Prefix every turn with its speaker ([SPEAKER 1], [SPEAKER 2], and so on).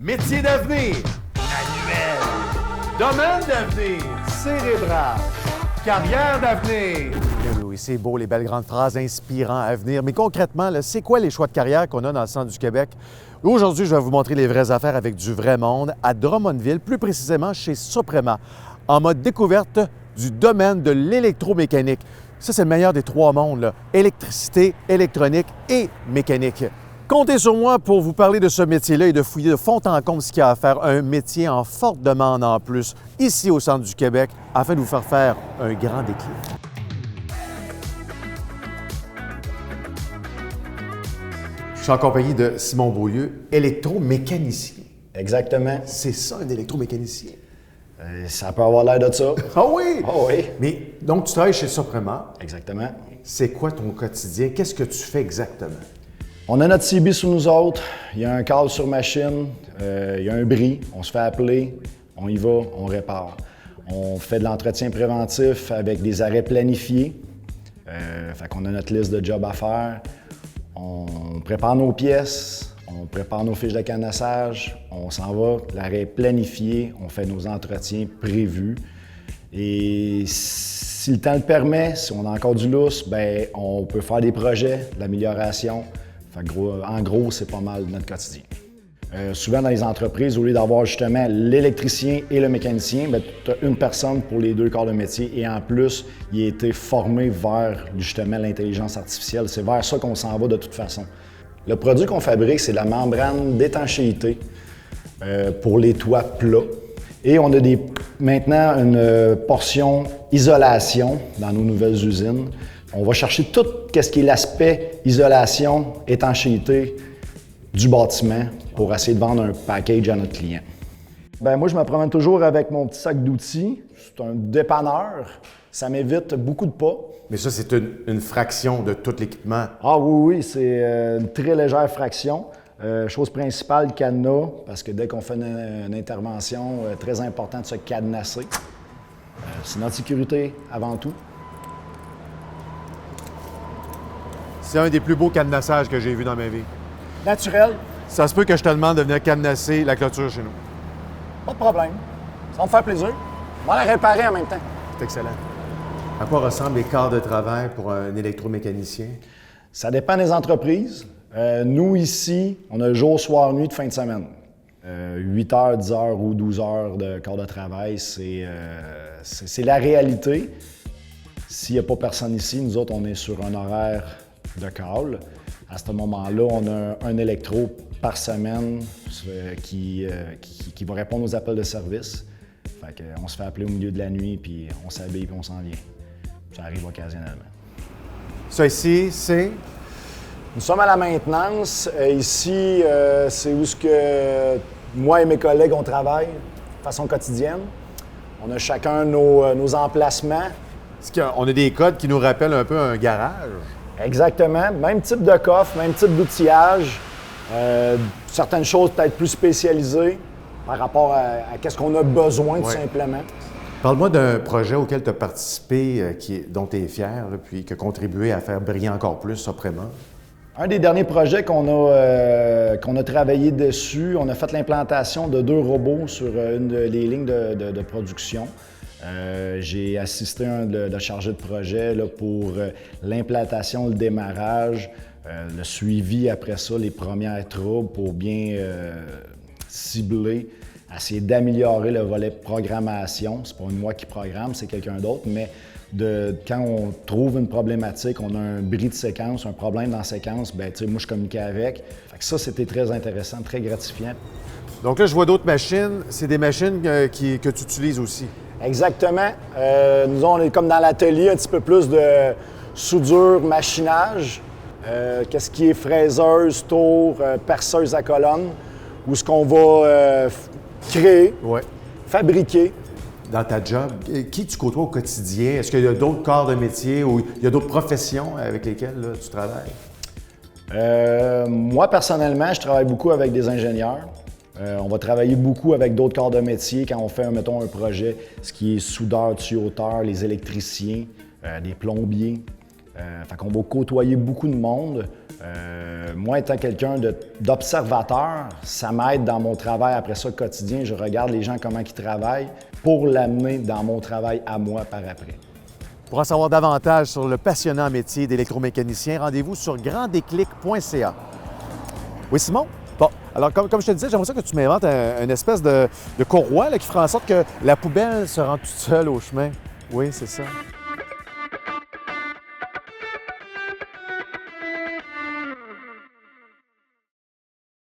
[SPEAKER 1] Métier d'avenir, manuel. Domaine d'avenir, cérébral. Carrière d'avenir.
[SPEAKER 2] Oui, c'est beau, les belles grandes phrases inspirantes à venir. Mais concrètement, là, c'est quoi les choix de carrière qu'on a dans le centre du Québec? Aujourd'hui, je vais vous montrer les vraies affaires avec du vrai monde à Drummondville, plus précisément chez Soprema, en mode découverte du domaine de l'électromécanique. Ça, c'est le meilleur des trois mondes, là. Électricité, électronique et mécanique. Comptez sur moi pour vous parler de ce métier-là et de fouiller de fond en comble ce qu'il y a à faire. Un métier en forte demande en plus, ici au centre du Québec, afin de vous faire un grand déclic. Je suis en compagnie de Simon Beaulieu, électromécanicien.
[SPEAKER 3] Exactement.
[SPEAKER 2] C'est ça, un électromécanicien?
[SPEAKER 3] Ça peut avoir l'air de ça.
[SPEAKER 2] Ah oui?
[SPEAKER 3] Ah oui.
[SPEAKER 2] Mais donc, tu travailles chez Soprema.
[SPEAKER 3] Exactement.
[SPEAKER 2] C'est quoi ton quotidien? Qu'est-ce que tu fais exactement?
[SPEAKER 3] On a notre CB sous nous autres. Il y a un câble sur machine. Il y a un bris. On se fait appeler. On y va. On répare. On fait de l'entretien préventif avec des arrêts planifiés. Fait qu'on a notre liste de jobs à faire. On prépare nos pièces. On prépare nos fiches de cadenassage. On s'en va. L'arrêt est planifié. On fait nos entretiens prévus. Et si le temps le permet, si on a encore du lousse, bien, on peut faire des projets d'amélioration. En gros, c'est pas mal notre quotidien. Souvent dans les entreprises, au lieu d'avoir justement l'électricien et le mécanicien, tu as une personne pour les deux corps de métier et en plus, il a été formé vers justement l'intelligence artificielle. C'est vers ça qu'on s'en va de toute façon. Le produit qu'on fabrique, c'est la membrane d'étanchéité pour les toits plats. Et on a maintenant une portion isolation dans nos nouvelles usines. On va chercher tout ce qui est l'aspect isolation, étanchéité du bâtiment pour essayer de vendre un package à notre client. Bien, moi, je me promène toujours avec mon petit sac d'outils. C'est un dépanneur. Ça m'évite beaucoup de pas.
[SPEAKER 2] Mais ça, c'est une fraction de tout l'équipement.
[SPEAKER 3] Ah oui, c'est une très légère fraction. Chose principale, cadenas, parce que dès qu'on fait une intervention, très important de se cadenasser. C'est notre sécurité avant tout.
[SPEAKER 2] C'est un des plus beaux cadenassages que j'ai vu dans ma vie.
[SPEAKER 3] Naturel,
[SPEAKER 2] Ça se peut que je te demande de venir cadenasser la clôture chez nous.
[SPEAKER 3] pas de problème. Ça va me faire plaisir. On va la réparer en même temps.
[SPEAKER 2] C'est excellent. À quoi ressemblent les quarts de travail pour un électromécanicien?
[SPEAKER 3] Ça dépend des entreprises. Nous, ici, on a jour, soir, nuit de fin de semaine. 8 heures, 10 heures ou 12 heures de quart de travail, c'est la réalité. S'il n'y a pas personne ici, nous autres, on est sur un horaire de call. À ce moment-là, on a un électro par semaine qui va répondre aux appels de service. Fait qu'on se fait appeler au milieu de la nuit, puis on s'habille, puis on s'en vient. Ça arrive occasionnellement.
[SPEAKER 2] Ça ici, c'est...
[SPEAKER 3] Nous sommes à la maintenance. Ici, c'est où moi et mes collègues, on travaille de façon quotidienne. On a chacun nos emplacements.
[SPEAKER 2] On a des codes qui nous rappellent un peu un garage.
[SPEAKER 3] Exactement. Même type de coffre, même type d'outillage. Certaines choses peut-être plus spécialisées par rapport à qu'est-ce qu'on a besoin tout simplement.
[SPEAKER 2] Parle-moi d'un projet auquel tu as participé, dont tu es fier, là, puis qui a contribué à faire briller encore plus Soprema.
[SPEAKER 3] Un des derniers projets qu'on a travaillé dessus, on a fait l'implantation de 2 robots sur une des lignes de production. J'ai assisté à un chargé de projet là, pour l'implantation, le démarrage, le suivi après ça, les premières troubles pour bien cibler, essayer d'améliorer le volet programmation. C'est pas moi qui programme, c'est quelqu'un d'autre, mais quand on trouve une problématique, on a un bris de séquence, un problème dans la séquence, bien, tu sais, moi, je communiquais avec. Fait que ça, c'était très intéressant, très gratifiant.
[SPEAKER 2] Donc là, je vois d'autres machines. C'est des machines que tu utilises aussi.
[SPEAKER 3] Exactement. Nous, on est comme dans l'atelier, un petit peu plus de soudure, machinage. Qu'est-ce qui est fraiseuse, tour, perceuse à colonne, où ce qu'on va créer, fabriquer.
[SPEAKER 2] Dans ta job, qui tu côtoies au quotidien? Est-ce qu'il y a d'autres corps de métier ou il y a d'autres professions avec lesquelles là, tu travailles?
[SPEAKER 3] Moi, personnellement, je travaille beaucoup avec des ingénieurs. On va travailler beaucoup avec d'autres corps de métier quand on fait, mettons, un projet, ce qui est soudeur, tuyauteur, les électriciens, des plombiers. Fait qu'on va côtoyer beaucoup de monde. Moi, étant quelqu'un d'observateur, ça m'aide dans mon travail après ça quotidien. Je regarde les gens, comment ils travaillent, pour l'amener dans mon travail à moi par après.
[SPEAKER 2] Pour en savoir davantage sur le passionnant métier d'électromécanicien, rendez-vous sur granddéclic.ca. Oui, Simon? Bon, alors comme je te disais, j'aimerais ça que tu m'inventes une espèce de courroie là, qui fera en sorte que la poubelle se rend toute seule au chemin. Oui, c'est ça.